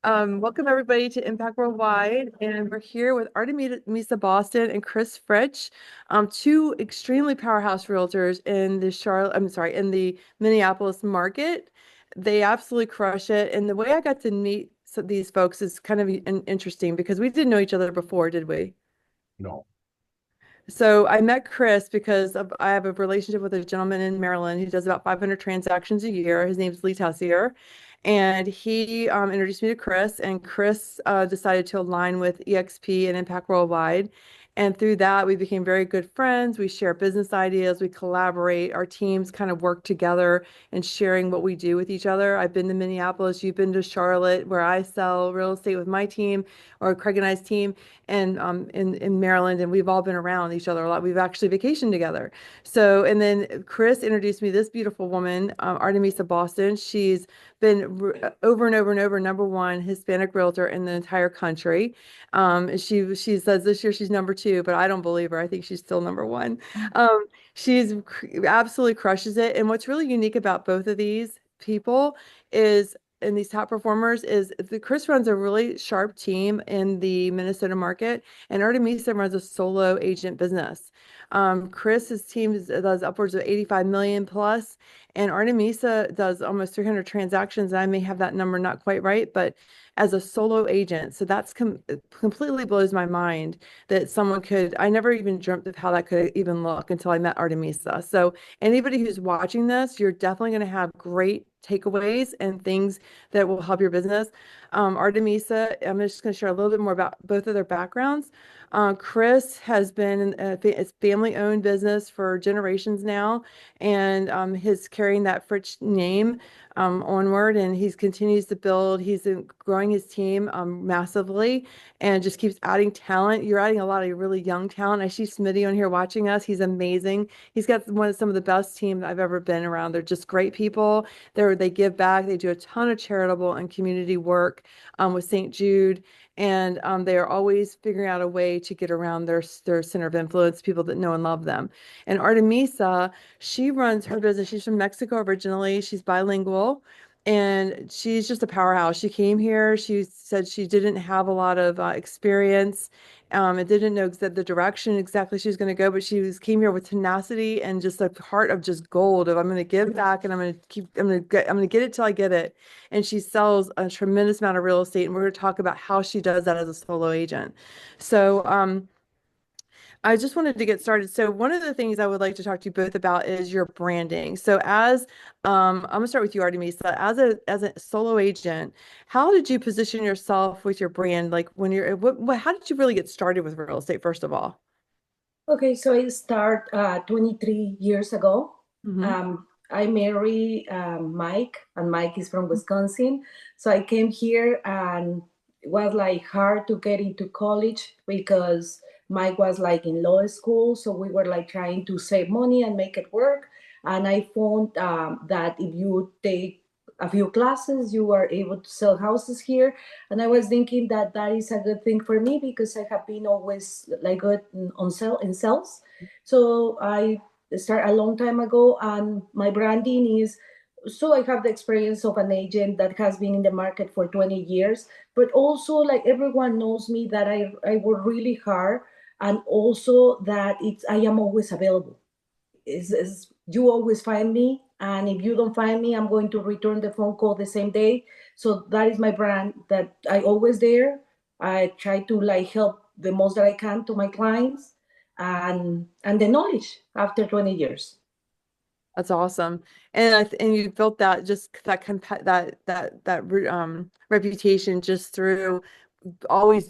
Welcome everybody to Impact Worldwide, and we're here with Artemisa Boston and Chris Fritch, two extremely powerhouse realtors in the in the Minneapolis market. They absolutely crush it, and the way I got to meet these folks is kind of interesting because we didn't know each other before, did we? No. So I met Chris because I have a relationship with a gentleman in Maryland who does about 500 transactions a year. His name's Lee Tessier. And he introduced me to Chris, and Chris decided to align with EXP and Impact Worldwide. And through that, we became very good friends. We share business ideas, we collaborate, our teams kind of work together and sharing what we do with each other. I've been to Minneapolis, you've been to Charlotte, where I sell real estate with my team or Craig and I's team and in Maryland, and we've all been around each other a lot. We've actually vacationed together. So, and then Chris introduced me this beautiful woman, Artemisa Boston. She's been over and over and over number one Hispanic realtor in the entire country. She says this year she's number two, but I don't believe her. I think she's still number one. Um, she's absolutely crushes it. And what's really unique about both of these people is and these top performers is the Chris runs a really sharp team in the Minnesota market, and Artemisa runs a solo agent business. Chris's team does upwards of 85 million plus, and Artemisa does almost 300 transactions. And I may have that number not quite right, but as a solo agent. So that's completely blows my mind that someone could, I never even dreamt of how that could even look until I met Artemisa. So anybody who's watching this, you're definitely going to have great takeaways and things that will help your business. Artemisa, I'm just going to share a little bit more about both of their backgrounds. Chris has been in it's family-owned business for generations now, and he's carrying that Fritch name onward, and he continues to build. He's growing his team massively, and just keeps adding talent. You're adding a lot of really young talent. I see Smitty on here watching us. He's amazing. He's got some of the best team I've ever been around. They're just great people. They give back. They do a ton of charitable and community work with St. Jude, and they are always figuring out a way to get around their center of influence, people that know and love them. And Artemisa, she runs her business. She's from Mexico originally. She's bilingual. And she's just a powerhouse. She came here. She said she didn't have a lot of experience and didn't know the direction exactly she was going to go, but came here with tenacity and just a heart of just gold of I'm going to give back and I'm going to get it till I get it. And she sells a tremendous amount of real estate, and we're going to talk about how she does that as a solo agent. So, I just wanted to get started. So one of the things I would like to talk to you both about is your branding. So as I'm gonna start with you, Artemisa. As a solo agent, how did you position yourself with your brand? Like when you're how did you really get started with real estate, first of all? Okay, so I start 23 years ago. Hmm. I married Mike, and Mike is from Wisconsin. So I came here, and it was like hard to get into college because Mike was like in law school. So we were like trying to save money and make it work. And I found that if you take a few classes, you are able to sell houses here. And I was thinking that that is a good thing for me because I have been always like good on sales. So I started a long time ago, and my branding is so I have the experience of an agent that has been in the market for 20 years, but also like everyone knows me that I work really hard, and also that I am always available. Is you always find me, and if you don't find me, I'm going to return the phone call the same day. So that is my brand, that I always there. I try to like help the most that I can to my clients, and the knowledge after 20 years. That's awesome. And and you built that just that reputation just through always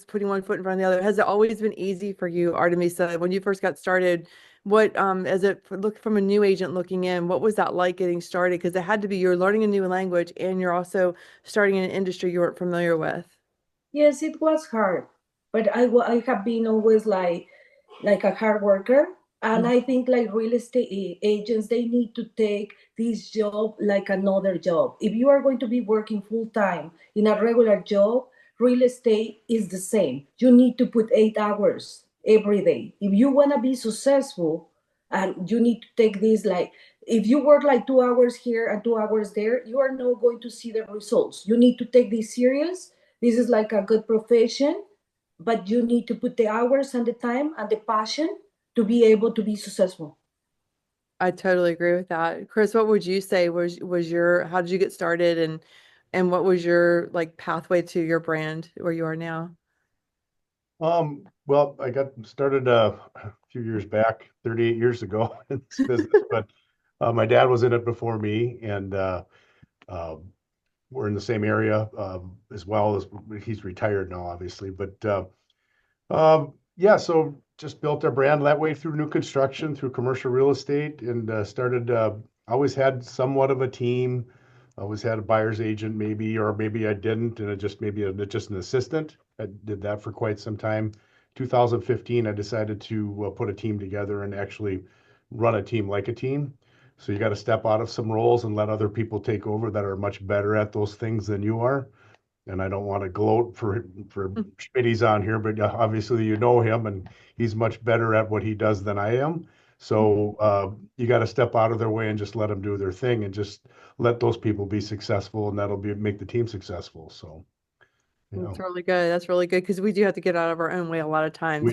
putting one foot in front of the other. Has it always been easy for you, Artemisa, when you first got started? What as it look from a new agent looking in, what was that like getting started? Because it had to be you're learning a new language and you're also starting in an industry you weren't familiar with. Yes, it was hard, but I have been always like a hard worker. And I think like real estate agents, they need to take this job like another job. If you are going to be working full time in a regular job, real estate is the same. You need to put 8 hours every day. If you want to be successful, and you need to take this like If you work like 2 hours here and 2 hours there, you are not going to see the results. You need to take this serious. This is like a good profession, but you need to put the hours and the time and the passion to be able to be successful. I totally agree with that. Chris, what would you say was your how did you get started and what was your like pathway to your brand where you are now? Well, I got started a few years back, 38 years ago in this business, but my dad was in it before me, and uh, we're in the same area as well as he's retired now, obviously. But yeah, so just built our brand that way through new construction, through commercial real estate, and started. Always had somewhat of a team. Always had a buyer's agent, maybe, or maybe I didn't, and it just maybe just an assistant. I did that for quite some time. 2015, I decided to put a team together and actually run a team like a team. So you got to step out of some roles and let other people take over that are much better at those things than you are. And I don't want to gloat for Schmitty's on here, but obviously you know him, and he's much better at what he does than I am. So you got to step out of their way and just let them do their thing, and just let those people be successful, and that'll be make the team successful. So you That's know, really good. That's really good because we do have to get out of our own way a lot of times.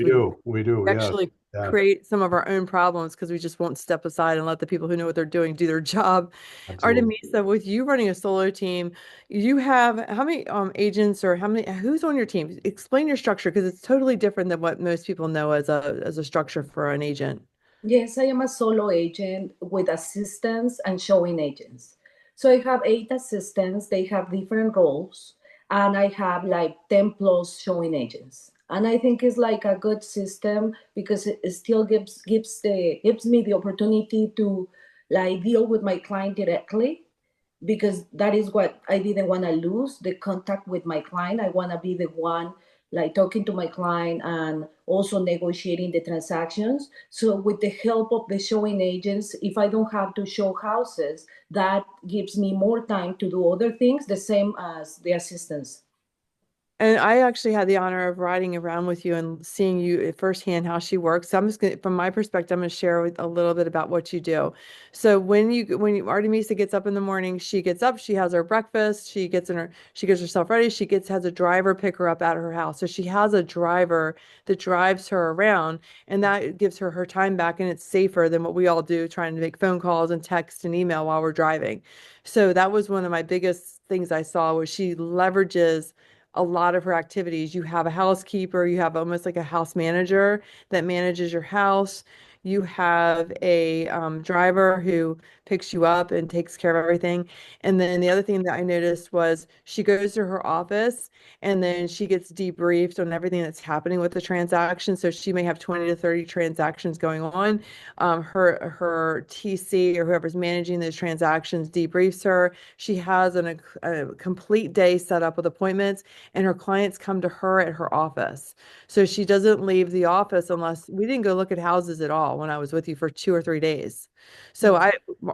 we do, yes, Actually yeah, create some of our own problems because we just won't step aside and let the people who know what they're doing do their job. absolutely. Artemisa, with you running a solo team, you have how many agents or how many who's on your team? Explain your structure because it's totally different than what most people know as a structure for an agent. Yes, I am a solo agent with assistants and showing agents. So I have 8 assistants, they have different roles, and I have like 10 plus showing agents. And I think it's like a good system because it still gives me the opportunity to like deal with my client directly, because that is what I didn't want to lose, the contact with my client. I want to be the one like talking to my client and also negotiating the transactions. So with the help of the showing agents, if I don't have to show houses, that gives me more time to do other things, the same as the assistants. And I actually had the honor of riding around with you and seeing you firsthand how she works. So I'm just gonna, from my perspective, I'm gonna share with a little bit about what you do. So Artemisa gets up in the morning, she gets up, she has her breakfast, she gets herself ready, has a driver pick her up at her house. So she has a driver that drives her around, and that gives her her time back, and it's safer than what we all do trying to make phone calls and text and email while we're driving. So that was one of my biggest things I saw was she leverages a lot of her activities. You have a housekeeper, you have almost like a house manager that manages your house. You have a driver who picks you up and takes care of everything. And then the other thing that I noticed was she goes to her office and then she gets debriefed on everything that's happening with the transaction. So she may have 20 to 30 transactions going on. Her TC or whoever's managing those transactions debriefs her. She has a complete day set up with appointments and her clients come to her at her office. So she doesn't leave the office unless we didn't go look at houses at all when I was with you for 2 or 3 days. So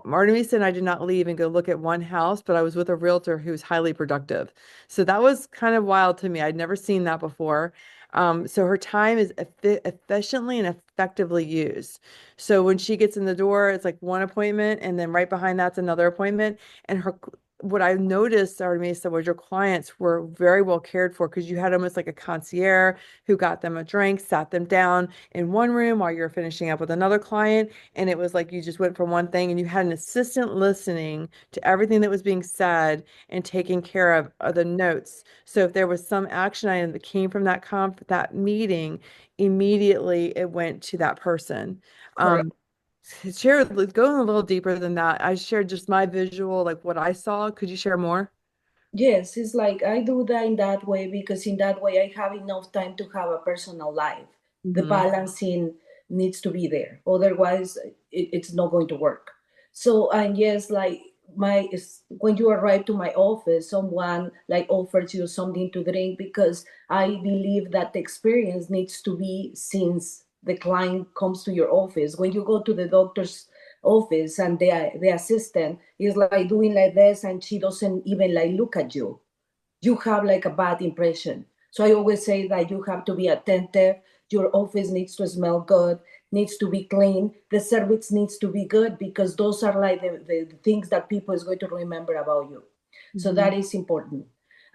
Artemis and I did not leave and go look at one house, but I was with a realtor who's highly productive. So that was kind of wild to me. I'd never seen that before. So her time is efficiently and effectively used. So when she gets in the door, it's like one appointment, and then right behind that's another appointment. And her what I noticed, Artemisa, was your clients were very well cared for because you had almost like a concierge who got them a drink, sat them down in one room while you're finishing up with another client. And it was like you just went from one thing and you had an assistant listening to everything that was being said and taking care of the notes. So if there was some action item that came from that meeting, immediately it went to that person. Correct. Um, Share, going a little deeper than that. I shared just my visual, like what I saw. Could you share more? Yes, it's like I do that in that way because in that way I have enough time to have a personal life. The Hmm. balancing needs to be there. Otherwise, it's not going to work. So, and yes, like when you arrive to my office, someone like offers you something to drink because I believe that the experience needs to be since the client comes to your office. When you go to the doctor's office and the assistant is like doing like this and she doesn't even like look at you, you have like a bad impression. So I always say that you have to be attentive. Your office needs to smell good. needs to be clean, the service needs to be good, because those are like the things that people is going to remember about you. So Mhm. that is important.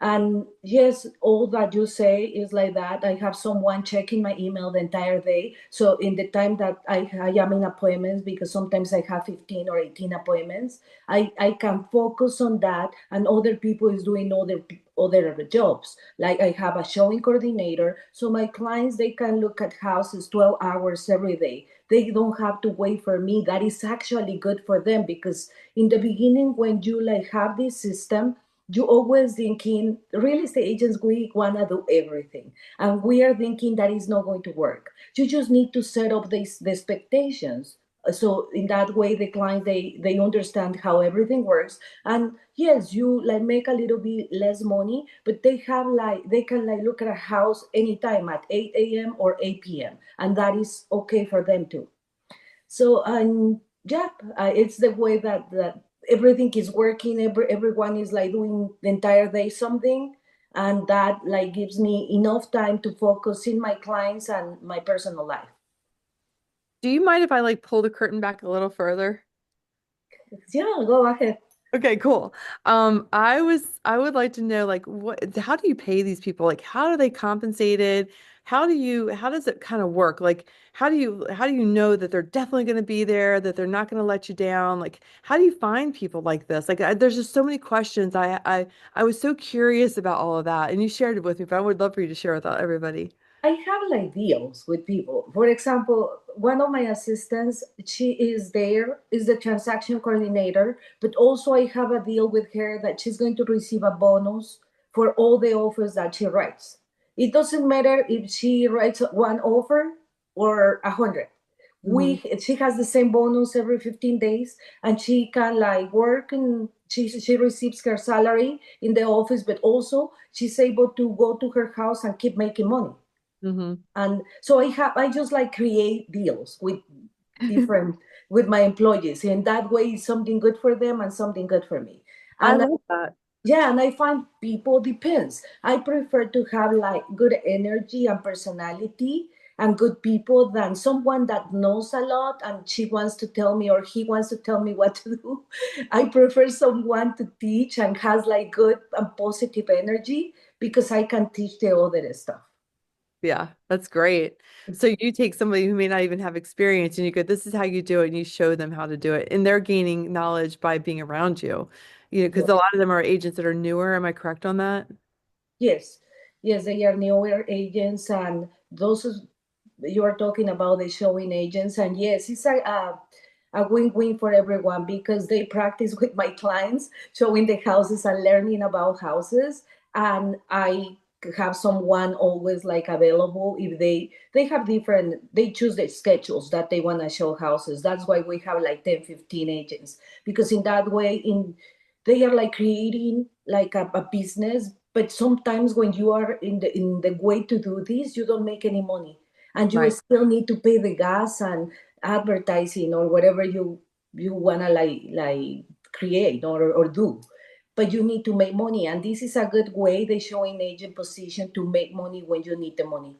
And yes, all that you say is like that. I have someone checking my email the entire day. So in the time that I am in appointments, because sometimes I have 15 or 18 appointments, I can focus on that, and other people is doing other jobs. Like I have a showing coordinator. So my clients, they can look at houses 12 hours every day. They don't have to wait for me. That is actually good for them, because in the beginning, when you like have this system, you always thinking real estate agents, we want to do everything, and we are thinking that is not going to work. You just need to set up the expectations, so in that way the client, they understand how everything works. And yes, you like make a little bit less money, but they can like look at a house anytime at 8 a.m. or 8 p.m., and that is okay for them too. So yeah, it's the way that everything is working. Everyone is like doing the entire day something, and that like gives me enough time to focus in my clients and my personal life. Do you mind if I like pull the curtain back a little further? Yeah, go ahead. Okay, cool. I would like to know like how do you pay these people? Like how are they compensated? How does it kind of work? Like how do you know that they're definitely going to be there, that they're not going to let you down? Like how do you find people like this? Like there's just so many questions. I was so curious about all of that, and you shared it with me, but I would love for you to share with everybody. I have like deals with people. For example, one of my assistants, she is there, is the transaction coordinator, but also I have a deal with her that she's going to receive a bonus for all the offers that she writes. It doesn't matter if she writes one offer or 100. Hmm. She has the same bonus every 15 days, and she can like work, and she receives her salary in the office, but also she's able to go to her house and keep making money. Hmm. And so I just like create deals with different, with my employees, and that way it's something good for them and something good for me. I And love that. yeah, and I find people depends. I prefer to have like good energy and personality and good people than someone that knows a lot and she wants to tell me or he wants to tell me what to do. I prefer someone to teach and has like good and positive energy, because I can teach the other stuff. Yeah, that's great. So you take somebody who may not even have experience and you go, this is how you do it, and you show them how to do it. And they're gaining knowledge by being around you. You know, because a lot of them are agents that are newer. Am I correct on that? Yes, yes, they are newer agents, and you are talking about the showing agents, and yes, it's a win-win for everyone, because they practice with my clients, showing the houses and learning about houses, and I have someone always like available if they have different, they choose the schedules that they want to show houses. That's why we have like 10, 15 agents, because in that way, in they are like creating like a business. But sometimes when you are in the way to do this, you don't make any money, and you Right. still need to pay the gas and advertising or whatever you wanna like create or do. But you need to make money, and this is a good way they show in agent position to make money when you need the money.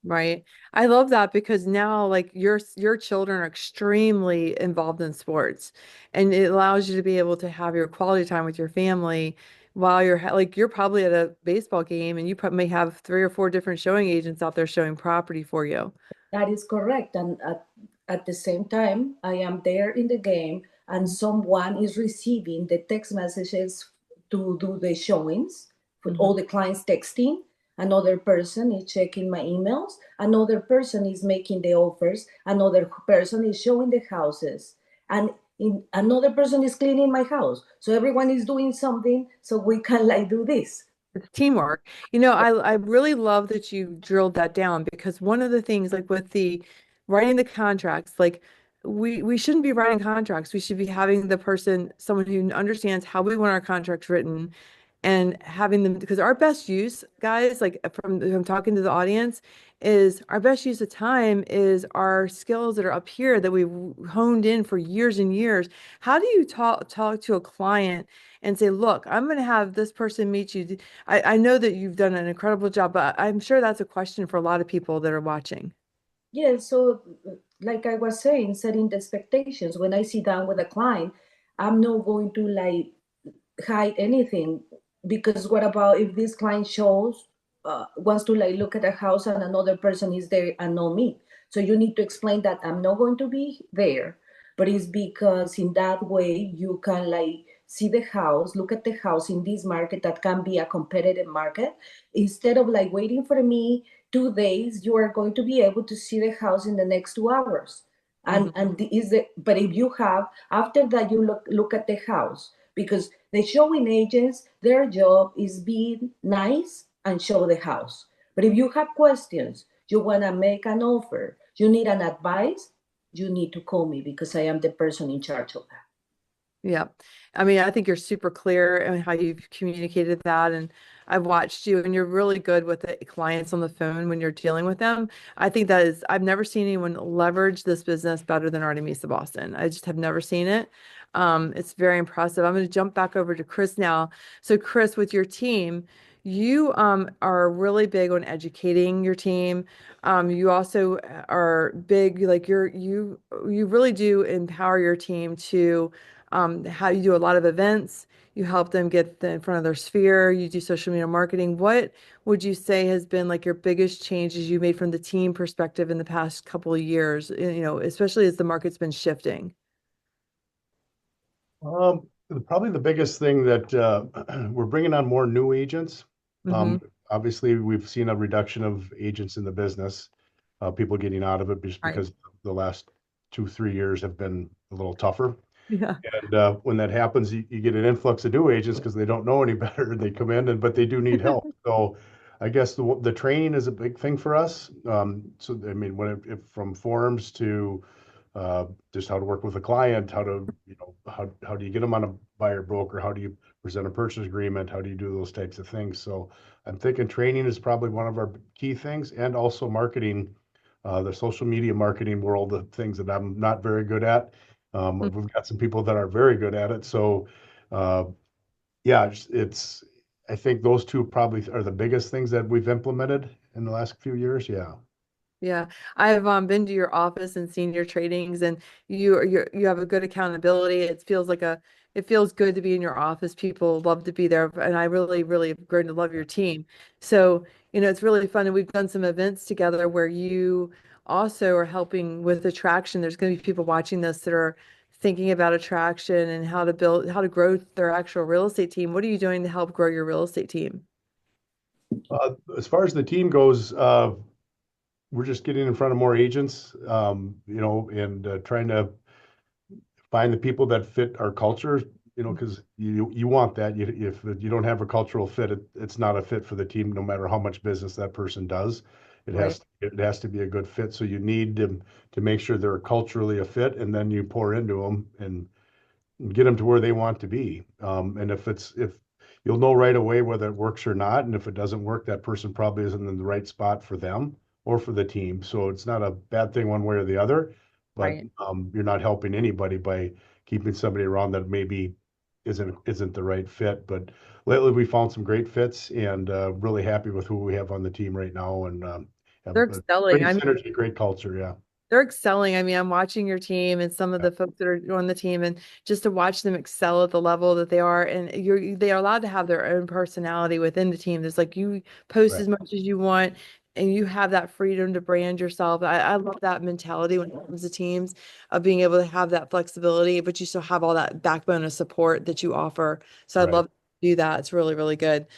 Right. I love that because now like your children are extremely involved in sports, and it allows you to be able to have your quality time with your family while like you're probably at a baseball game and you probably may have three or four different showing agents out there showing property for you. That is correct. And at the same time, I am there in the game, and someone is receiving the text messages to do the showings with Mhm. all the clients texting. Another person is checking my emails. Another person is making the offers. Another person is showing the houses. And another person is cleaning my house. So everyone is doing something so we can like do this. It's teamwork. You know, I really love that you drilled that down because one of the things like with the writing the contracts, like we shouldn't be writing contracts. We should be having the person, someone who understands how we want our contracts written and having them because our best use, guys, like from talking to the audience, is our best use of time is our skills that are up here that we've honed in for years and years. How do you talk to a client and say, look, I'm going to have this person meet you. I know that you've done an incredible job, but I'm sure that's a question for a lot of people that are watching. Yeah, so like I was saying, setting the expectations. When I sit down with a client, I'm not going to like hide anything, because what about if this client shows wants to like look at a house and another person is there and not me? So you need to explain that I'm not going to be there, but it's because in that way you can like see the house, look at the house in this market that can be a competitive market. Instead of like waiting for me 2 days, you are going to be able to see the house in the next 2 hours. Hmm. And is the but if you have, after that you look at the house, because the showing agents, their job is being nice and show the house. But if you have questions, you want to make an offer, you need an advice, you need to call me because I am the person in charge of that. Yeah. I mean, I think you're super clear in how you've communicated that. And I've watched you, and you're really good with the clients on the phone when you're dealing with them. I think that is, I've never seen anyone leverage this business better than Artemisa Boston. I just have never seen it. It's very impressive. I'm going to jump back over to Chris now. So, Chris, with your team, you are really big on educating your team. You also are big, like you really do empower your team to how you do a lot of events, you help them get in front of their sphere, you do social media marketing. What would you say has been like your biggest changes you made from the team perspective in the past couple of years, especially as the market's been shifting? Probably the biggest thing that we're bringing on more new agents. Hmm. Obviously, we've seen a reduction of agents in the business, people getting out of it just Right. because the last 2, 3 years have been a little tougher. Yeah. And when that happens, you get an influx of new agents because they don't know any better. They come in, but they do need help. So I guess the training is a big thing for us. So I mean, if from forms to just how to work with a client, how do you get them on a buyer broker? How do you present a purchase agreement? How do you do those types of things? So I'm thinking training is probably one of our key things, and also marketing, the social media marketing world, the things that I'm not very good at. We've got some people that are very good at it. So, uh, yeah, I think those two probably are the biggest things that we've implemented in the last few years. Yeah. Yeah, I've been to your office and seen your trainings, and you have a good accountability. It feels good to be in your office. People love to be there, and I really, really have grown to love your team. So, it's really fun, and we've done some events together where you also are helping with attraction. There's going to be people watching this that are thinking about attraction and how to grow their actual real estate team. What are you doing to help grow your real estate team? As far as the team goes, we're just getting in front of more agents, and trying to find the people that fit our culture, because you want that. If you don't have a cultural fit, it's not a fit for the team, no matter how much business that person does. Right. It has to be a good fit. So you need to make sure they're culturally a fit, and then you pour into them and get them to where they want to be. And if you'll know right away whether it works or not, and if it doesn't work, that person probably isn't in the right spot for them or for the team. So it's not a bad thing one way or the other, but Right. you're not helping anybody by keeping somebody around that maybe isn't the right fit. But lately, we found some great fits, and really happy with who we have on the team right now, and have They're a excelling. great I mean, synergy, great culture. Yeah, they're excelling. I mean, I'm watching your team and some of yeah, the folks that are on the team, and just to watch them excel at the level that they are, and they are allowed to have their own personality within the team. There's like you post right, as much as you want, and you have that freedom to brand yourself. I love that mentality when it comes to teams of being able to have that flexibility, but you still have all that backbone of support that you offer. So I right. love to do that. It's really, really good.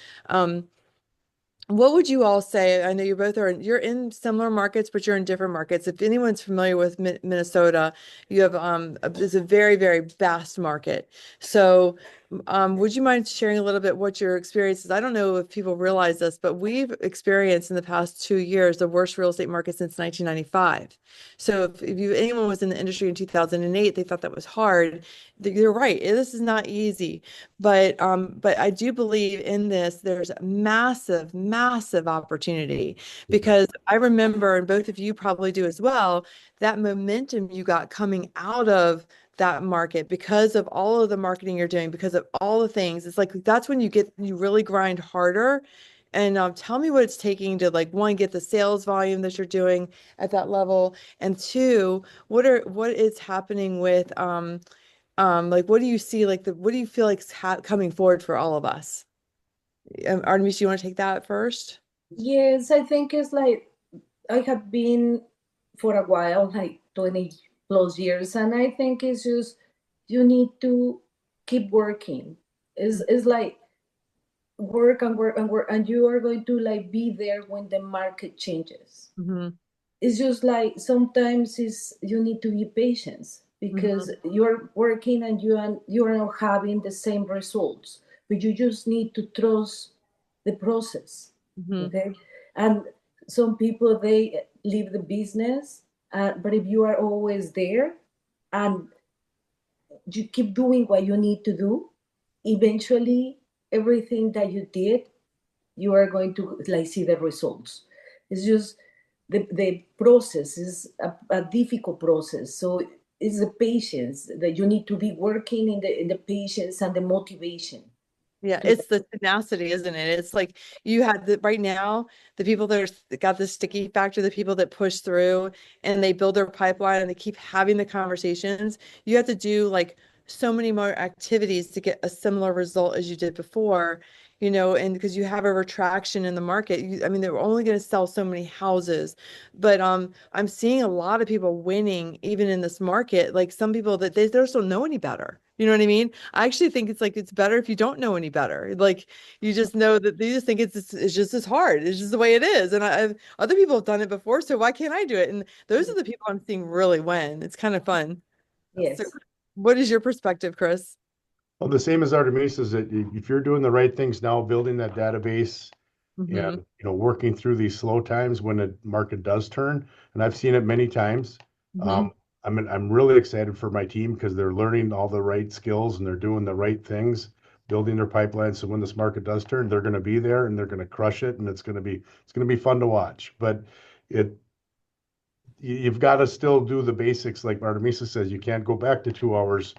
What would you all say? I know you're in similar markets, but you're in different markets. If anyone's familiar with Minnesota, you have it's a very, very vast market. So, would you mind sharing a little bit what your experience is? I don't know if people realize this, but we've experienced in the past 2 years the worst real estate market since 1995. So, if anyone was in the industry in 2008, they thought that was hard. You're right. This is not easy. But I do believe in this. There's massive, massive opportunity Yeah, because I remember, and both of you probably do as well, that momentum you got coming out of that market because of all of the marketing you're doing, because of all the things. It's like that's when you really grind harder And tell me what it's taking to like one, get the sales volume that you're doing at that level, and two, what is happening with like what do you see like the what do you feel like is coming forward for all of us? Artemis, you want to take that first? Yes, I think it's like I have been for a while, like 20 plus years, and I think it's just you need to keep working. It's like work and work and work, and you are going to like be there when the market changes. Mm-hmm. It's just like sometimes it's you need to be patient because Mm-hmm. you're working and you are not having the same results, but you just need to trust the process. Mm-hmm. Okay, and some people they leave the business, but if you are always there and you keep doing what you need to do, eventually everything that you did you are going to like see the results. It's just the process is a difficult process. So it's the patience that you need to be working in the patience and the motivation Yeah, to it's the tenacity, isn't it? It's like you have the right now, the people that got the sticky factor, the people that push through and they build their pipeline and they keep having the conversations. You have to do like so many more activities to get a similar result as you did before, and because you have a retraction in the market. I mean, they're only going to sell so many houses, but I'm seeing a lot of people winning even in this market. Like some people that they just don't know any better. You know what I mean? I actually think it's like it's better if you don't know any better. Like you just know that you just think it's just as hard. It's just the way it is. And other people have done it before, so why can't I do it? And those are the people I'm seeing really win. It's kind of fun. So, yes, what is your perspective, Chris? Well, the same as Artemisa is that if you're doing the right things now, building that database and Mm-hmm. working through these slow times when the market does turn, and I've seen it many times. Mm-hmm. Um, I'm really excited for my team because they're learning all the right skills and they're doing the right things, building their pipeline. So when this market does turn, they're going to be there and they're going to crush it, and it's going to be fun to watch. But it you've got to still do the basics, like Artemisa says. You can't go back to 2 hours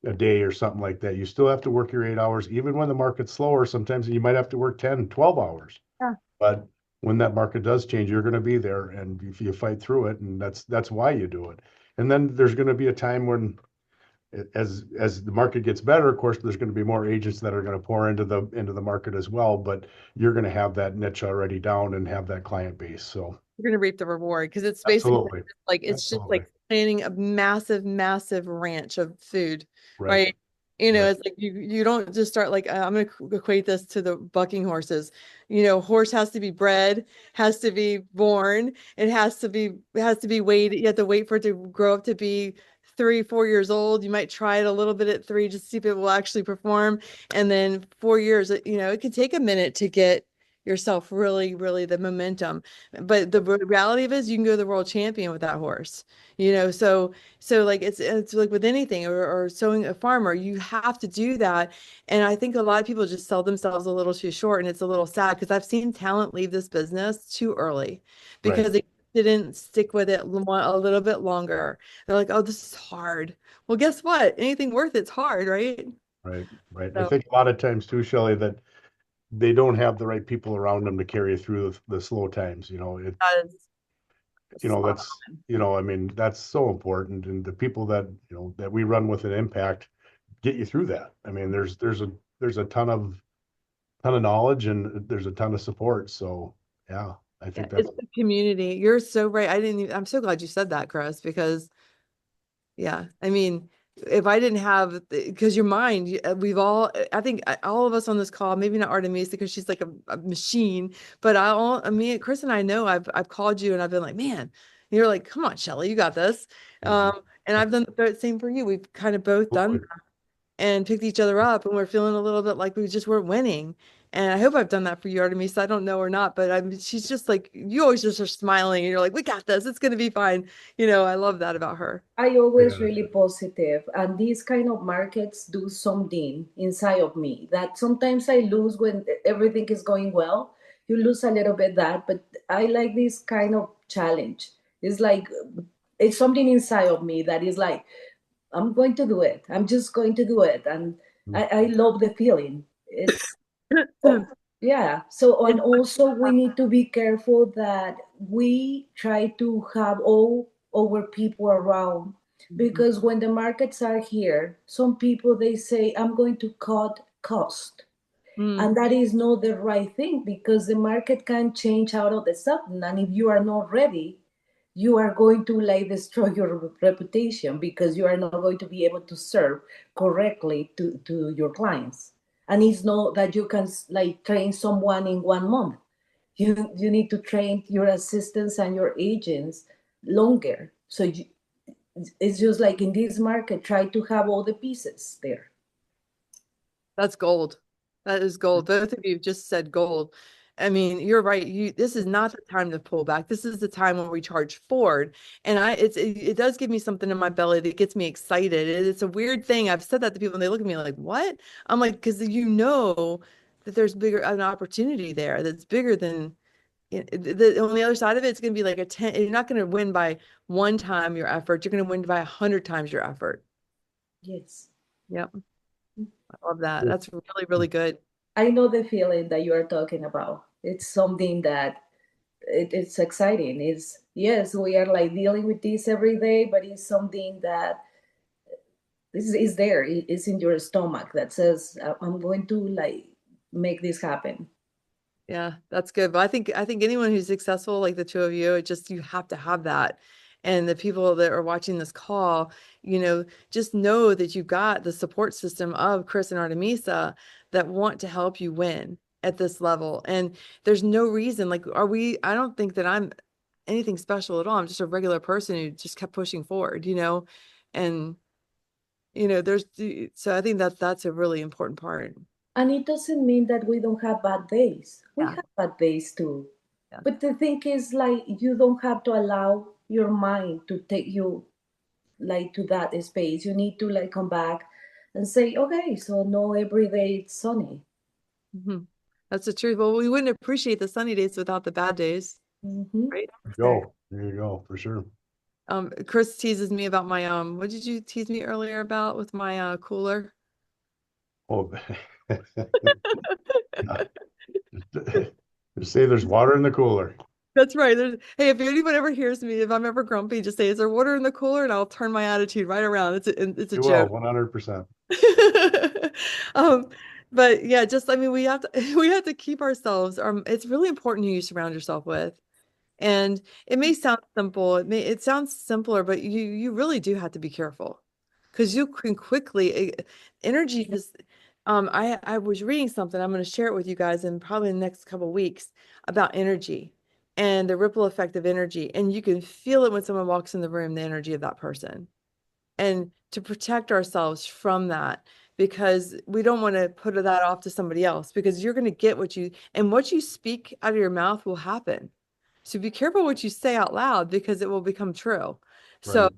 a day or something like that. You still have to work your 8 hours, even when the market's slower. Sometimes you might have to work 10, 12 hours. Yeah. But when that market does change, you're going to be there, and if you fight through it, and that's why you do it. And then there's going to be a time when, as the market gets better, of course, there's going to be more agents that are going to pour into the market as well. But you're going to have that niche already down and have that client base. So You're gonna reap the reward because it's basically absolutely, like it's just absolutely, like planting a massive, massive ranch of food, right, right? right, It's like you don't just start like I'm gonna equate this to the bucking horses. Horse has to be bred, has to be born, it has to be weighed. You have to wait for it to grow up to be 3, 4 years old. You might try it a little bit at three just to see if it will actually perform. And then 4 years, it can take a minute to get yourself really, really the momentum. But the reality of it is you can go to the world champion with that horse. So like it's like with anything or sowing a farmer, you have to do that. And I think a lot of people just sell themselves a little too short, and it's a little sad because I've seen talent leave this business too early right, because they didn't stick with it a little bit longer. They're like, oh, this is hard. Well, guess what? Anything worth it's hard, right? right, right. I So think a lot of times too, Shelley, that they don't have the right people around them to carry through the slow times. that is spot That's, I mean, that's so important. And the people that we run with an impact get you through that. I mean, there's a ton of knowledge and there's a ton of support. So yeah, I Yeah, think that's it's the community. You're so right. I'm so glad you said that, Chris, because yeah, I mean, if I didn't have, because your mind, we've all, I think all of us on this call, maybe not Artemisa because she's like a machine, but me, Chris and I know I've called you and I've been like, man, and you're like, come on, Shelley, you got this. Mhm. And I've done the same for you. We've kind of both done Absolutely. and picked each other up, and we're feeling a little bit like we just weren't winning. And I hope I've done that for you, Artemis. I don't know or not, but she's just like you always just are smiling and you're like, we got this. It's gonna be fine. I love that about her. I always Yeah, really positive, and these kind of markets do something inside of me that sometimes I lose when everything is going well. You lose a little bit that, but I like this kind of challenge. It's like it's something inside of me that is like I'm going to do it. I'm just going to do it, and I love the feeling. It's fun. Yeah. So, and It's also we need to be careful that we try to have all our people around, Mhm. because when the markets are here, some people they say, I'm going to cut cost. Mm, And that is not the right thing, because the market can change out of the sudden. And if you are not ready, you are going to like destroy your reputation, because you are not going to be able to serve correctly to your clients. And it's not that you can like train someone in 1 month. You need to train your assistants and your agents longer. So it's just like in this market, try to have all the pieces there. that's gold. That is gold. Both of you just said gold. I mean, you're right. This is not the time to pull back. This is the time when we charge forward. And it does give me something in my belly that gets me excited. It's a weird thing. I've said that to people and they look at me like, what? I'm like, because you know that there's bigger an opportunity there that's bigger than on the other side of it, it's going to be like a 10. You're not going to win by one time your effort. You're going to win by 100 times your effort. Yes. Yep. I love that. That's really, really good. I know the feeling that you are talking about. It's something that it's exciting. It's yes, we are like dealing with this every day, but it's something that this is there. It's in your stomach that says, I'm going to like make this happen." Yeah, that's good. But I think anyone who's successful, like the two of you, it just you have to have that. And the people that are watching this call, just know that you've got the support system of Chris and Artemisa that want to help you win at this level. And there's no reason, like, I don't think that I'm anything special at all. I'm just a regular person who just kept pushing forward, and so I think that's a really important part. And it doesn't mean that we don't have bad days. We Yeah. have bad days too. Yeah. But the thing is, like, you don't have to allow your mind to take you like to that space. You need to like come back and say, okay, so no, every day it's sunny. Mhm. That's the truth. Well, we wouldn't appreciate the sunny days without the bad days, Hmm. right? There you So, go. There you go, for sure. Chris teases me about my what did you tease me earlier about with my cooler? Oh, yeah. Just say there's water in the cooler. That's right. Hey, if anyone ever hears me, if I'm ever grumpy, just say, "Is there water in the cooler?" And I'll turn my attitude right around. It's a You will, joke. 100%. Um, but yeah, just I mean, we have to we have to keep ourselves. It's really important who you surround yourself with. And it may sound simple, it sounds simpler, but you really do have to be careful because you can quickly energy is I was reading something, I'm going to share it with you guys in probably the next couple of weeks about energy and the ripple effect of energy. And you can feel it when someone walks in the room, the energy of that person. And to protect ourselves from that, because we don't want to put that off to somebody else, because you're going to get what you speak out of your mouth will happen. So be careful what you say out loud because it will become true. So Right.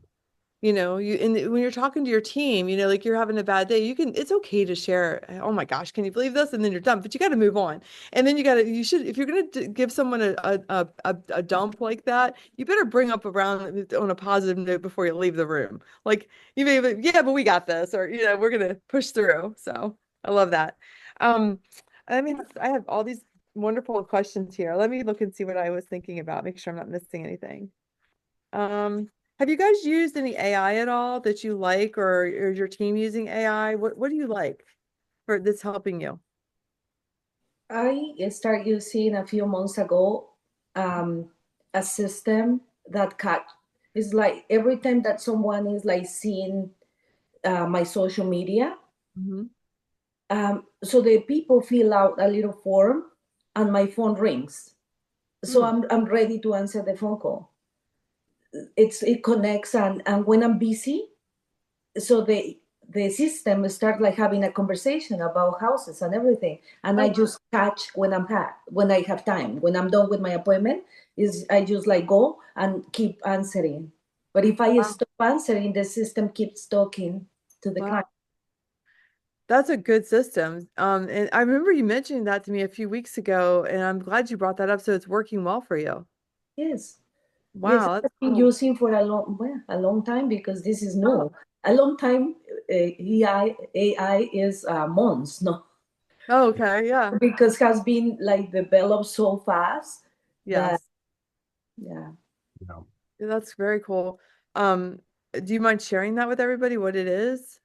when you're talking to your team, like you're having a bad day, it's okay to share, oh my gosh, can you believe this? And then you're done, but you got to move on. And then you should, if you're going to give someone a dump like that, you better bring up around on a positive note before you leave the room. Like you may, yeah, but we got this, or, we're going to push through. So I love that. Um, I mean, I have all these wonderful questions here. Let me look and see what I was thinking about, make sure I'm not missing anything. Um, have you guys used any AI at all that you like, or is your team using AI? What do you like for that's helping you? I started using a few months ago um, a system that cut. It's like every time that someone is like seeing my social media, Hmm. so the people fill out a little form, and my phone rings. So Hmm. I'm ready to answer the phone call. It connects, and when I'm busy, so the system start like having a conversation about houses and everything, and Oh, I wow. just catch when I have time, when I'm done with my appointment, is I just like go and keep answering. But if I Wow. stop answering, the system keeps talking to the client. Wow. That's a good system. And I remember you mentioning that to me a few weeks ago, and I'm glad you brought that up. So it's working well for you. Yes. Yes, Wow, that's I've been cool. using for a long time, because this is Oh, new. A long time, AI is months, no? Oh, okay. Yeah. because has been like developed so fast that Yes. yeah. You know, Yeah, that's very cool. Um, do you mind sharing that with everybody what it is?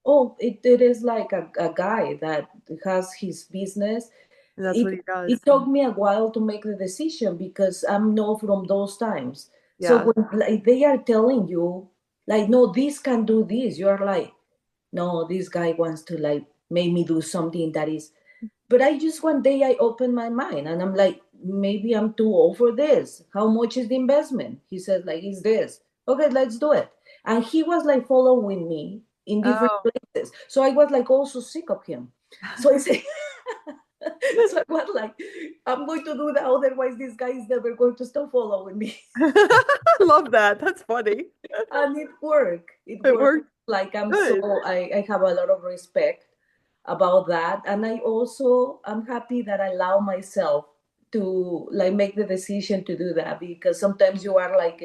Oh, it is like a guy that has his business. And that's it what he it does. took me a while to make the decision because I'm not from those times. So Yeah. when like they are telling you like no, this can do this, you're like, no, this guy wants to like make me do something that is, but I just one day I opened my mind and I'm like, maybe I'm too old for this. How much is the investment? He says like, is this okay, let's do it. And he was like following me in different Oh. places, so I was like also sick of him. So I say so I was like, I'm going to do that, otherwise this guy is never going to stop following me. I love that. That's funny. And it worked. It It worked. worked Like I'm so good. I have a lot of respect about that. And I also I'm happy that I allow myself to like make the decision to do that, because sometimes you are like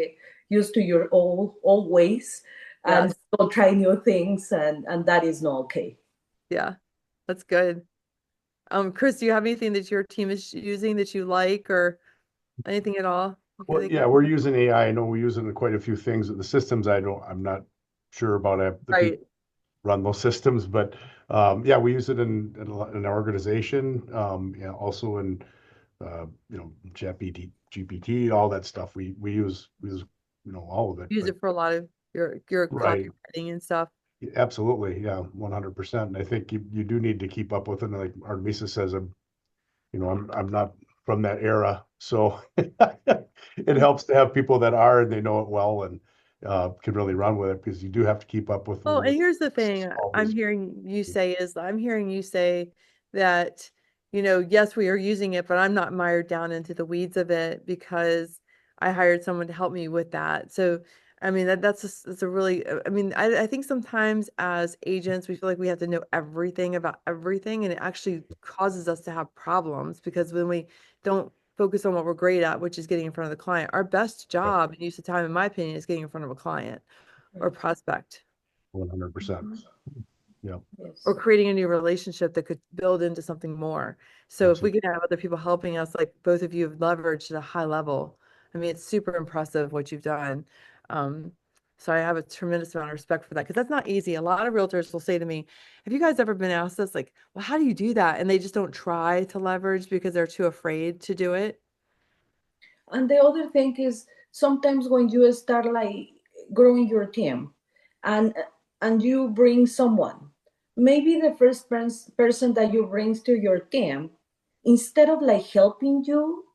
used to your old ways and Yes. don't try new things, and that is not okay. Yeah. That's good. Chris, do you have anything that your team is using that you like or anything at all you can well, think yeah, of? we're using AI. I know we use it in quite a few things. The systems, I'm not sure about the people Right. run those systems, but yeah, we use it in our organization. Yeah, also in GPT, all that stuff. We use all of it. Use But it for a lot of your right, copywriting and stuff. absolutely, yeah, 100%. And I think you do need to keep up with it. Like Artemisa says, I'm not from that era, so it helps to have people that are and they know it well and can really run with it because you do have to keep up with Well, and with here's the thing all these. I'm hearing you say that, yes, we are using it, but I'm not mired down into the weeds of it because I hired someone to help me with that. So, I mean, that's a really, I mean, I think sometimes as agents, we feel like we have to know everything about everything, and it actually causes us to have problems because when we don't focus on what we're great at, which is getting in front of the client, our best Yeah, job and use of time, in my opinion, is getting in front of a client or prospect. 100%. Mhm. Yeah, Or Yes. creating a new relationship that could build into something more. So if we absolutely. can have other people helping us, like both of you have leveraged at a high level, I mean, it's super impressive what you've done. Um, so I have a tremendous amount of respect for that because that's not easy. A lot of realtors will say to me, "Have you guys ever been asked this? Like, well, how do you do that?" And they just don't try to leverage because they're too afraid to do it. And the other thing is sometimes when you start like growing your team and and you bring someone, maybe the first person that you bring to your team, instead of like helping you,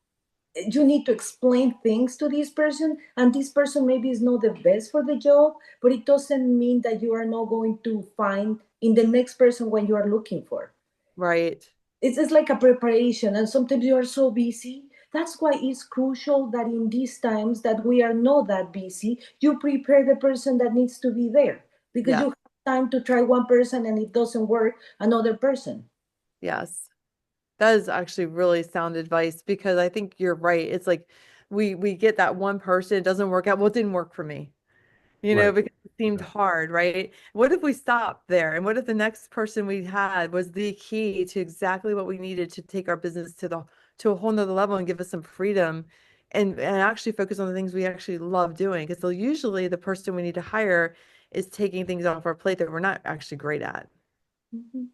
you need to explain things to this person, and this person maybe is not the best for the job, but it doesn't mean that you are not going to find in the next person when you are looking for. Right. It's like a preparation, and sometimes you are so busy. That's why it's crucial that in these times that we are not that busy, you prepare the person that needs to be there, because Yeah. you have time to try one person and it doesn't work, another person. Yes. That is actually really sound advice because I think you're right. It's like we get that one person, it doesn't work out. Well, it didn't work for me, Right. because it seemed Yeah. hard, right? What if we stopped there? And what if the next person we had was the key to exactly what we needed to take our business to a whole nother level and give us some freedom and actually focus on the things we actually love doing? Because usually the person we need to hire is taking things off our plate that we're not actually great at. Mhm.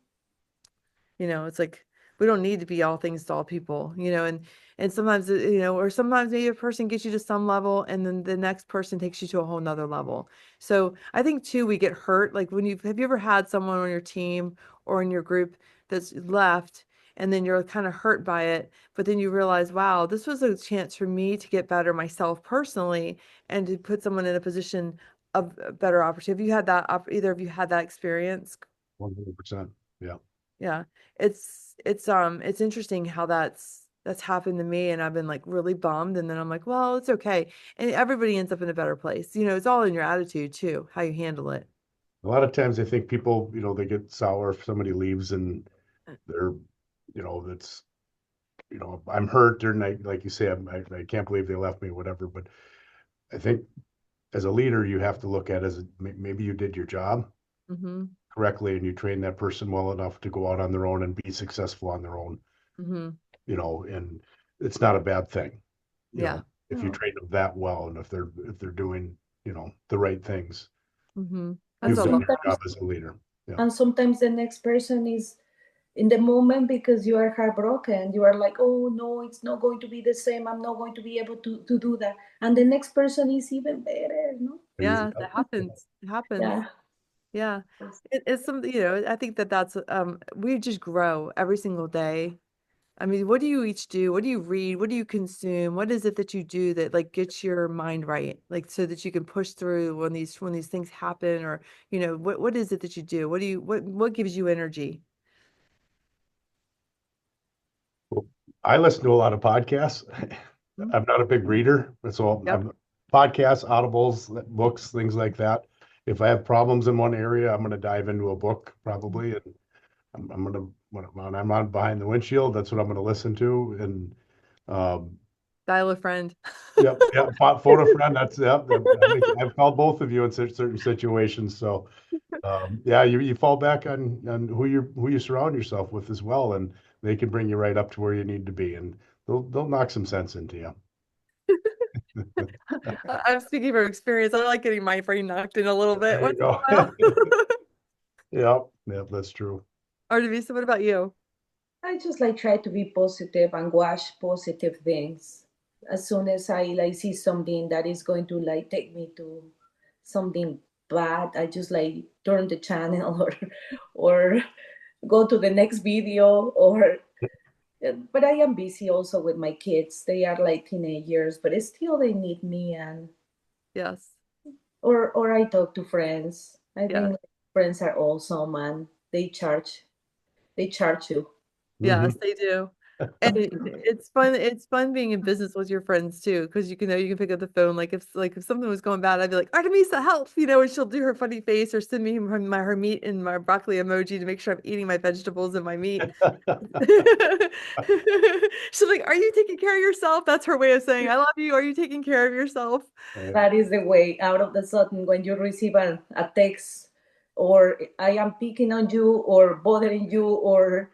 It's like we don't need to be all things to all people, and sometimes, or sometimes maybe a person gets you to some level and then the next person takes you to a whole nother level. So I think too, we get hurt. Like have you ever had someone on your team or in your group that's left and then you're kind of hurt by it, but then you realize, wow, this was a chance for me to get better myself personally and to put someone in a position of a better opportunity. Have you had that, either of you had that experience? 100%. Yeah. Yeah. It's interesting how that's happened to me and I've been like really bummed and then I'm like, well, it's okay. And everybody ends up in a better place. It's all in your attitude too, how you handle it. A lot of times I think people, they get sour if somebody leaves and they're, that's, I'm hurt or like you say, I can't believe they left me, whatever. But I think as a leader, you have to look at maybe you did your job Mm-hmm. correctly and you train that person well enough to go out on their own and be successful on their own, Hmm. and it's not a bad thing, Yeah. if you No. train them that well and if they're doing, the right things. Hmm. That's And You've a done lot. your sometimes job as a leader. Yeah. and sometimes the next person is in the moment because you are heartbroken. You are like, oh no, it's not going to be the same. I'm not going to be able to do that. And the next person is even better, no? Yeah, Yep. that happens. It happens. Yeah. Yeah. It's something, I think that's we just grow every single day. I mean, what do you each do? What do you read? What do you consume? What is it that you do that like gets your mind right? Like so that you can push through when these things happen or, what is it that you do? What gives you energy? I listen to a lot of podcasts. Mhm. I'm not a big reader, so Yep. I'm podcasts, audibles, books, things like that. If I have problems in one area, I'm going to dive into a book probably, and I'm going to when I'm on behind the windshield, that's what I'm going to listen to. And um, Dial a friend. yep, yep, phone a friend. That's yep. I've called both of you in certain situations. So yeah, you fall back on who you surround yourself with as well, and they can bring you right up to where you need to be, and they'll knock some sense into you. I'm speaking from experience. I like getting my brain knocked in a little bit There you once in go. a while. Yep, yep, that's true. Artemisa, what about you? I just like try to be positive and watch positive things. As soon as I like see something that is going to like take me to something bad, I just like turn the channel or go to the next video or but I am busy also with my kids. They are like teenagers, but still they need me and Yes. or I talk to friends. I Yes. think friends are awesome and they charge you. Hmm. Yes, they do. And it's fun being in business with your friends too, because you can pick up the phone. Like if something was going bad, I'd be like, Artemisa, help, and she'll do her funny face or send me her meat and my broccoli emoji to make sure I'm eating my vegetables and my meat. She's like, are you taking care of yourself? That's her way of saying, I love you. Are you taking care of yourself? That is the way out of the sudden when you receive a text or I am picking on you or bothering you or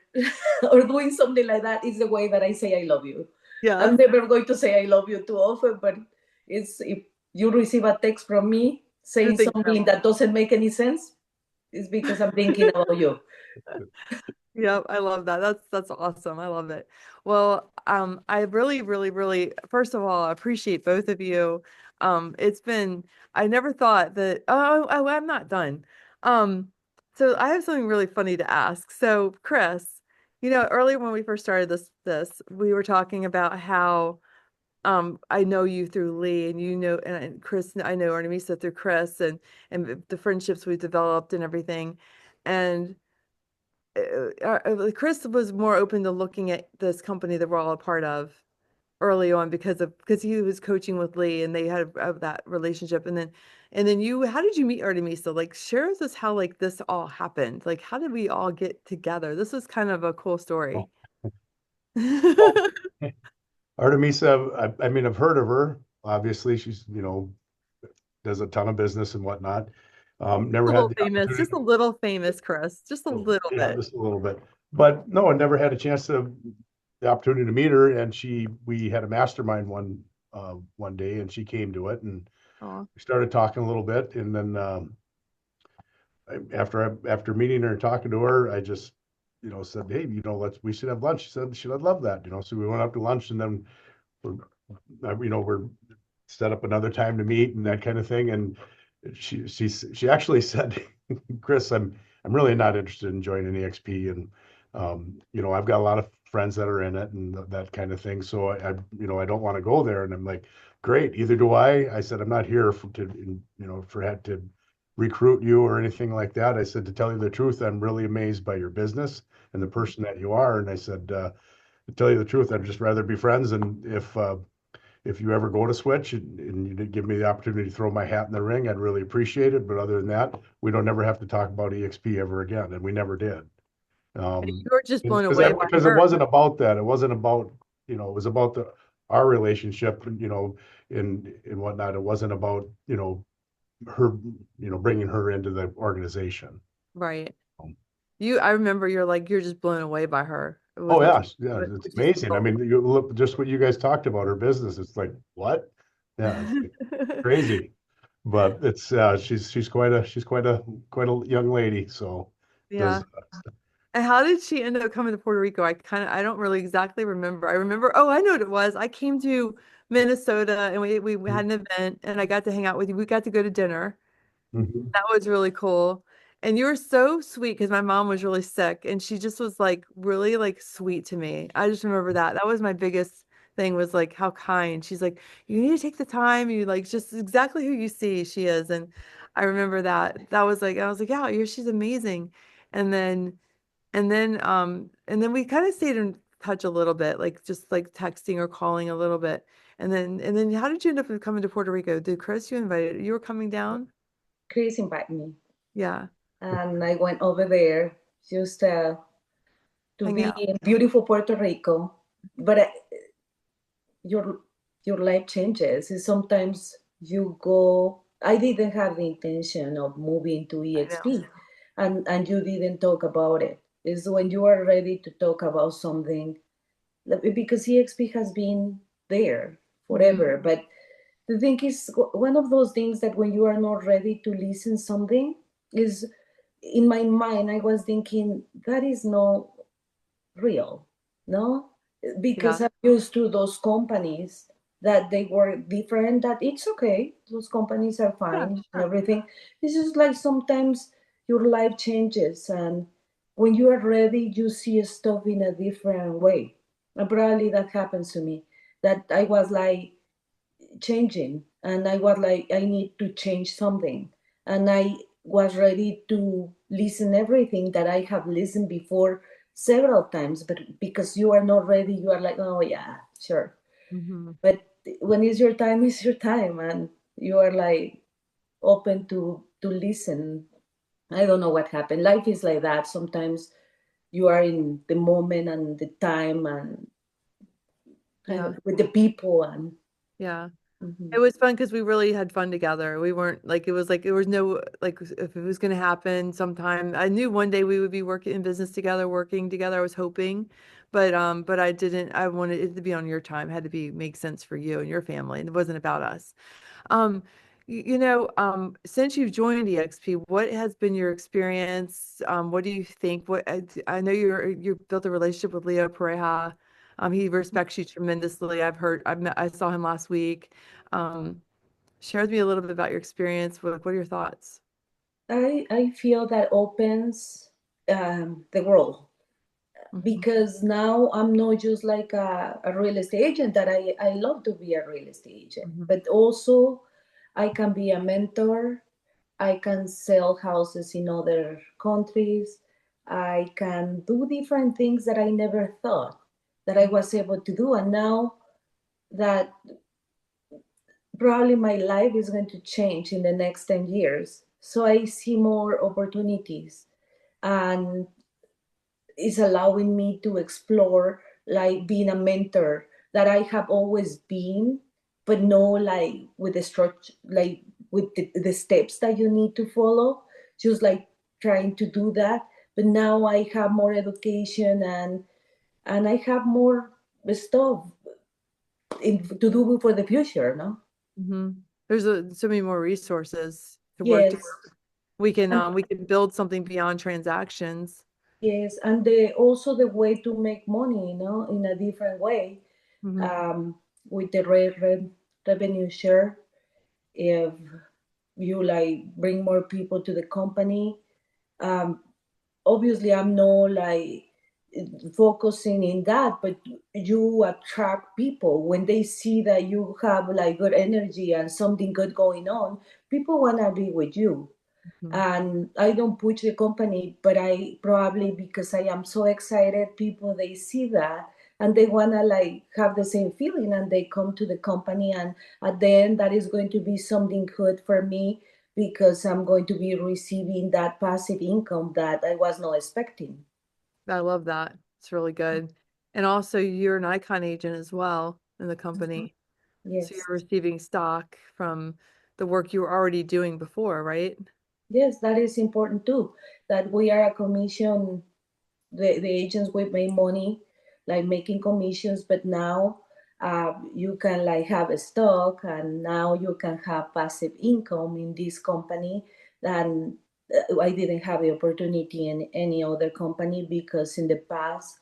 or doing something like that is the way that I say I love you. I'm Yes. never going to say I love you too often, but it's if you receive a text from me You're saying thinking something that doesn't make any sense, it's because I'm thinking about you. Yeah, I love that. That's awesome. I love it. Well, I really, really, really, first of all, I appreciate both of you. I never thought that, I'm not done. So I have something really funny to ask. So, Chris, earlier when we first started this, we were talking about how, I know you through Lee and and Chris, I know Artemisa through Chris and the friendships we developed and everything. And Chris was more open to looking at this company that we're all a part of early on because he was coaching with Lee and they had that relationship. And then how did you meet Artemisa? Like, share with us how like this all happened. Like, how did we all get together? This was kind of a cool story. Well, Artemisa, I mean, I've heard of her. Obviously, she's, does a ton of business and whatnot. A Never had little the famous, just a opportunity. little famous, Chris, just a little Yeah, bit. just a little bit. But no, I never had a chance the opportunity to meet her. And we had a mastermind one day, and she came to it, and Oh, we started talking a little bit. And then after meeting her and talking to her, I just, said, hey, we should have lunch. She said, I'd love that. So we went up to lunch, and then we're, we're set up another time to meet and that kind of thing. And she actually said, Chris, I'm really not interested in joining EXP, and I've got a lot of friends that are in it and that kind of thing. So I don't want to go there. And I'm like, great, either do I. I said, I'm not here to recruit you or anything like that. I said, to tell you the truth, I'm really amazed by your business and the person that you are. And I said, to tell you the truth, I'd just rather be friends. And if you ever go to switch and you did give me the opportunity to throw my hat in the ring, I'd really appreciate it. But other than that, we don't ever have to talk about EXP ever again, and we never did. and you were just blown Because away by because it her. wasn't about that. It wasn't about, it was about our relationship, and whatnot. It wasn't about, her, bringing her into the organization. Right. I remember you're just blown away by her Oh with yeah, yeah, it's what you amazing. I feel. mean, you look just what you guys talked about her business. It's like what? Yeah, it's like crazy. But it's she's quite a young lady. So Yeah. does And how did she end up coming to Puerto Rico? I don't really exactly remember. I remember, oh, I know what it was. I came to Minnesota and we had an event and I got to hang out with you. We got to go to dinner. Mhm. That was really cool. And you were so sweet because my mom was really sick and she just was like really like sweet to me. I just remember that. That was my biggest thing was like how kind. She's like, you need to take the time. You like just exactly who you see she is. And I remember that. That was like I was like, yeah, she's amazing. And then and then we kind of stayed in touch a little bit, like just like texting or calling a little bit. And then how did you end up coming to Puerto Rico? Did Chris you invited you were coming down? Chris invited me, Yeah. and I went over there just to Hang be out. in beautiful Puerto Rico. But your your life changes. And sometimes you go. I didn't have the intention of moving to I know. EXP, and you didn't talk about it. Is when you are ready to talk about something, because EXP has been there Hmm. forever. But the thing is, one of those things that when you are not ready to listen something is, in my mind I was thinking that is not real, no? Because Yeah. I'm used to those companies that they were different, that it's okay, those companies are Yeah, fine and sure. everything. It's just like sometimes your life changes, and when you are ready you see stuff in a different way. And probably that happens to me, that I was like changing, and I was like I need to change something, and I was ready to listen everything that I have listened before several times. But because you are not ready, you are like, oh yeah, sure. Hmm. But when it's your time, it's your time, and you are like open to listen. I don't know what happened. Life is like that sometimes. You are in the moment and the time, and Yeah. with the people, and Yeah. It mhm. was fun because we really had fun together. We weren't like it was like there was no like if it was going to happen sometime. I knew one day we would be working in business together, working together. I was hoping, but I didn't. I wanted it to be on your time. It had to be make sense for you and your family, and it wasn't about us. Um, since you've joined EXP, what has been your experience? What do you think? I know you built a relationship with Leo Pareja. He respects you tremendously. I saw him last week. Um, share with me a little bit about your experience. What are your thoughts? I feel that opens the world, Hmm. because now I'm not just like a real estate agent, that I love to be a real estate agent, Hmm. but also I can be a mentor. I can sell houses in other countries. I can do different things that I never thought that I was able to do. And now that probably my life is going to change in the next 10 years. So I see more opportunities, and is allowing me to explore like being a mentor that I have always been, but no, like with the structure, like with the steps that you need to follow, just like trying to do that. But now I have more education, and I have more stuff to do for the future, no? Hmm. There's so many more resources to work Yes. together. We can And we can build something beyond transactions. yes, and the also the way to make money, in a different way, Hmm. um, with the revenue share. If you like bring more people to the company, um, obviously I'm not like focusing in that, but you attract people when they see that you have like good energy and something good going on. People want to be with you, and I don't push the company, but I probably, because I am so excited, people they see that and they wanna like have the same feeling, and they come to the company, and at the end that is going to be something good for me, because I'm going to be receiving that passive income that I was not expecting. I love that. It's really good. And also, you're an icon agent as well in the Mhm. company. So Yes. you're receiving stock from the work you were already doing before, right? Yes, that is important too. That we are a commission, the agents we make money, like making commissions, but now you can like have a stock, and now you can have passive income in this company. And I didn't have the opportunity in any other company because in the past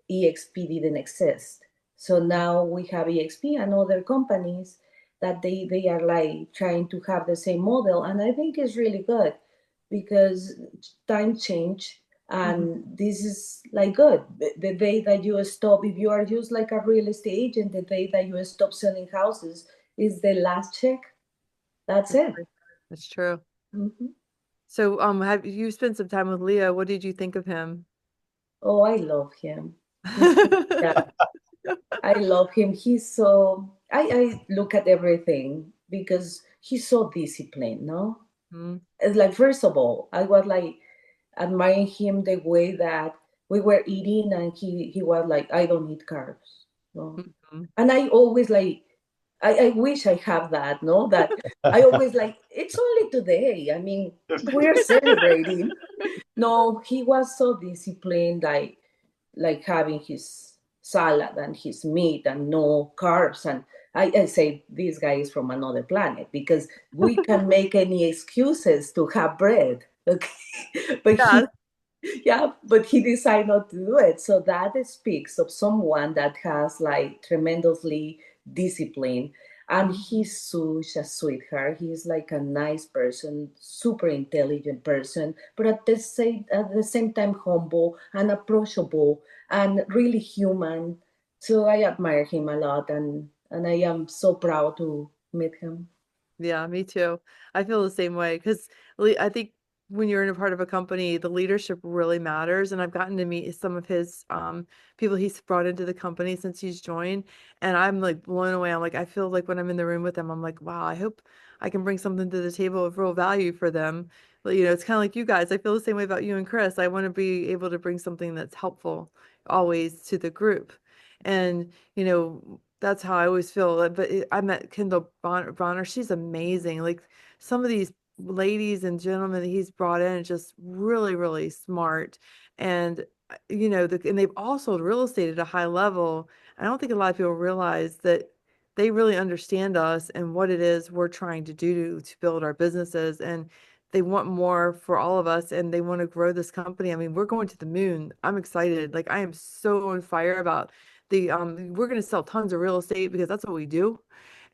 EXP didn't exist. So now we have EXP and other companies that they are like trying to have the same model. And I think it's really good because time change, Mhm. and this is like good. The day that you stop, if you are just like a real estate agent, the day that you stop selling houses is the last check. That's it. That's true. Mhm. So, have you spent some time with Leo? What did you think of him? Oh, I love him. He's, yeah, I love him. He's so I look at everything because he's so disciplined, no? Mhm. It's like first of all, I was like admiring him the way that we were eating, and he was like, I don't eat carbs. No. Mhm. And I always like I wish I have that, no? That I always like, it's only today. I mean, we're celebrating. No, he was so disciplined, like having his salad and his meat and no carbs. And I say this guy is from another planet because we can make any excuses to have bread. Okay. But Yeah, yeah, but he decided not to do it. So that speaks of someone that has like tremendously discipline. And mhm. he's such a sweetheart. He's like a nice person, super intelligent person, but at the same time humble and approachable and really human. So I admire him a lot, and I am so proud to meet him. Yeah, me too. I feel the same way because I think when you're in a part of a company, the leadership really matters. And I've gotten to meet some of his people he's brought into the company since he's joined, and I'm like blown away. I'm like, I feel like when I'm in the room with them, I'm like, wow, I hope I can bring something to the table of real value for them. But, it's kind of like you guys. I feel the same way about you and Chris. I want to be able to bring something that's helpful always to the group. And, that's how I always feel. But I met Kendall Bronner. She's amazing. Like some of these ladies and gentlemen that he's brought in, are just really, really smart. And, and they've all sold real estate at a high level. I don't think a lot of people realize that they really understand us and what it is we're trying to do to build our businesses. And they want more for all of us and they want to grow this company. I mean, we're going to the moon. I'm excited. Like I am so on fire about we're going to sell tons of real estate because that's what we do.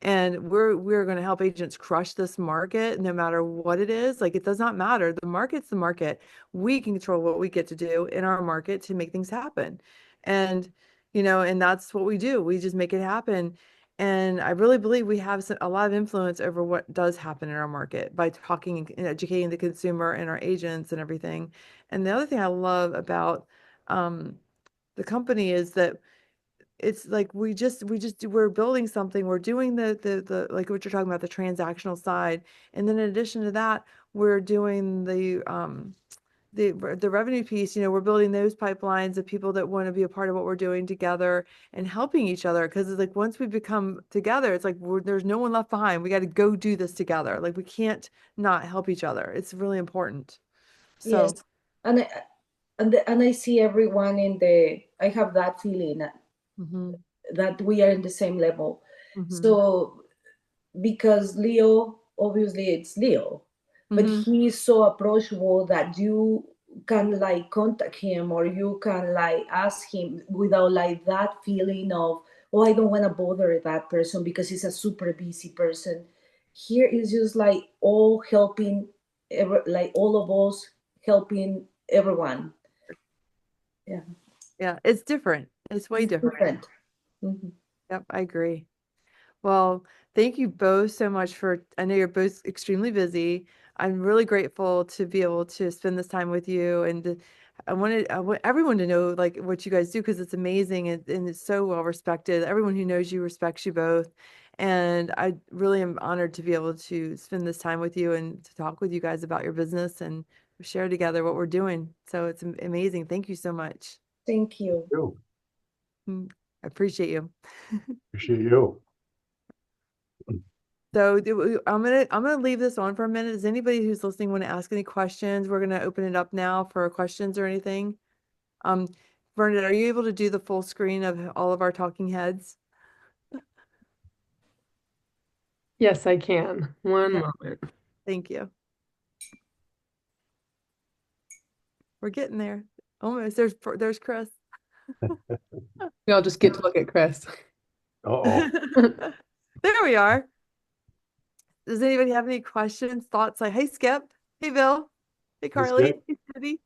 And we're going to help agents crush this market no matter what it is. Like it does not matter. The market's the market. We can control what we get to do in our market to make things happen. And and that's what we do. We just make it happen. And I really believe we have a lot of influence over what does happen in our market by talking and educating the consumer and our agents and everything. And the other thing I love about um, the company is that it's like we're building something, we're doing the like what you're talking about, the transactional side, and then in addition to that we're doing the revenue piece. We're building those pipelines of people that want to be a part of what we're doing together and helping each other, because it's like once we become together, it's like there's no one left behind. We got to go do this together. Like we can't not help each other. It's really important. Yes. So And I see everyone in the. I have that feeling mhm, that we are in the same level. mhm, So because Leo, obviously it's Leo, but mhm. he's so approachable that you can like contact him, or you can like ask him without like that feeling of, oh, I don't want to bother that person because he's a super busy person. Here is just like all helping, like all of us helping everyone. Yeah, Yeah, it's different. It's way it's different. different. Mhm. Yep, I agree. Well, thank you both so much I know you're both extremely busy. I'm really grateful to be able to spend this time with you. And I want everyone to know like what you guys do because it's amazing and it's so well respected. Everyone who knows you respects you both. And I really am honored to be able to spend this time with you and to talk with you guys about your business and share together what we're doing. So it's amazing. Thank you so much. Thank you. You. Mm, I appreciate you. Appreciate you. So I'm gonna leave this on for a minute. Does anybody who's listening want to ask any questions? We're gonna open it up now for questions or anything. Um, Bernadette, are you able to do the full screen of all of our talking heads? Yes, I can. One moment. Thank you. We're getting there. Almost. There's Chris. We all just get to look at Chris. Uh-oh. There we are. Does anybody have any questions, thoughts? Like, hey, Skip. Hey, Bill. Hey, Carly. Skip. Hey, Cindy.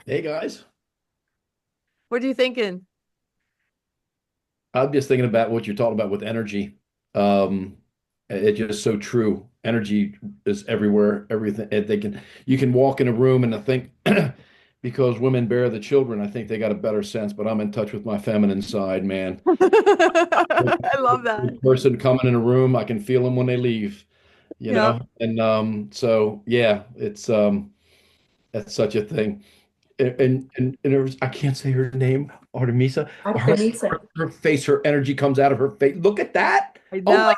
Hey guys, What are you thinking? I'm just thinking about what you're talking about with energy. It's just so true. Energy is everywhere. Everything you can walk in a room and I think because women bear the children, I think they got a better sense. But I'm in touch with my feminine side, man. I love that. Person coming in a room, I can feel them when they leave. You Yeah. know, and so yeah, it's that's such a thing. And there was, I can't say her name, Artemisa. Artemisa. Her face, her energy comes out of her face. Look at that. I Oh know. my,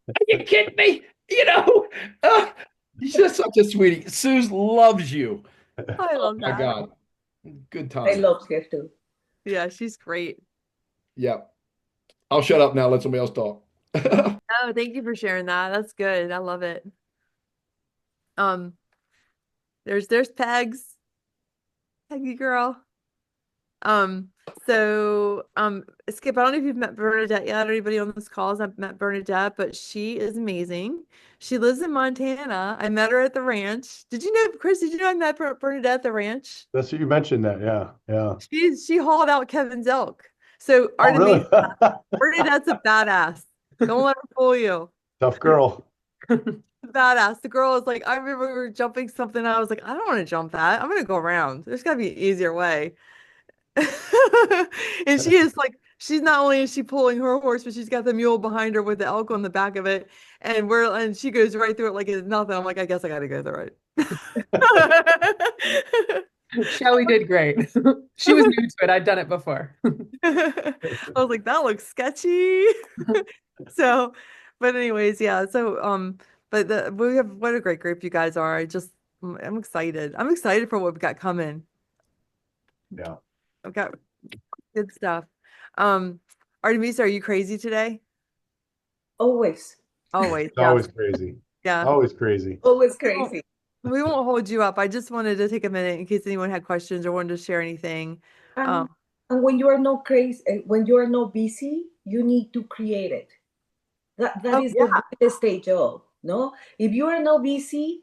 are you kidding me? You know, she's just such a sweetie. Suze loves you. I Oh love my that. God. Good I time. love her too. Yeah, she's great. Yeah. I'll shut up now. Let somebody else talk. Oh, thank you for sharing that. That's good. I love it. Um, there's Pegs, Peggy girl. Um, Skip, I don't know if you've met Bernadette yet or anybody on this call has met Bernadette, but she is amazing. She lives in Montana. I met her at the ranch. Did you know, Chris, did you know I met Bernadette at the ranch? That's what you mentioned that. Yeah. Yeah. She hauled out Kevin's elk. So Oh, really? Bernadette's a badass. Don't let her fool you. Tough girl. Badass. The girl was like, I remember we were jumping something. I was like, I don't want to jump that. I'm gonna go around. There's gotta be an easier way. And she is like, she's not only is she pulling her horse, but she's got the mule behind her with the elk on the back of it. And she goes right through it like it's nothing. I'm like, I guess I gotta go through it. Shelley did great. She was new to it. I'd done it before. I was like, that looks sketchy. So, but anyways, yeah. So, but we have what a great group you guys are. I'm excited. I'm excited for what we've got coming. Yeah. I've got good stuff. Artemisa, are you crazy today? Always. Always, It's always crazy. yeah. Always crazy. Always crazy. We won't hold you up. I just wanted to take a minute in case anyone had questions or wanted to share anything. And when you are not crazy, when you are not busy, you need to create it. That is the stage of, no? If you are not busy,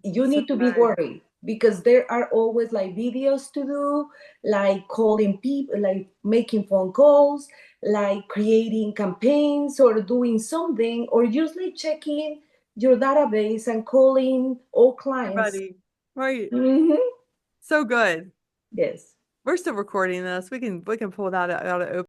you need to be worried because there are always like videos to do, like calling people, like making phone calls, like creating campaigns or doing something, or just like checking your database and calling all clients. Everybody. Right. Mhm. So good. Yes. We're still recording this. We can pull that out of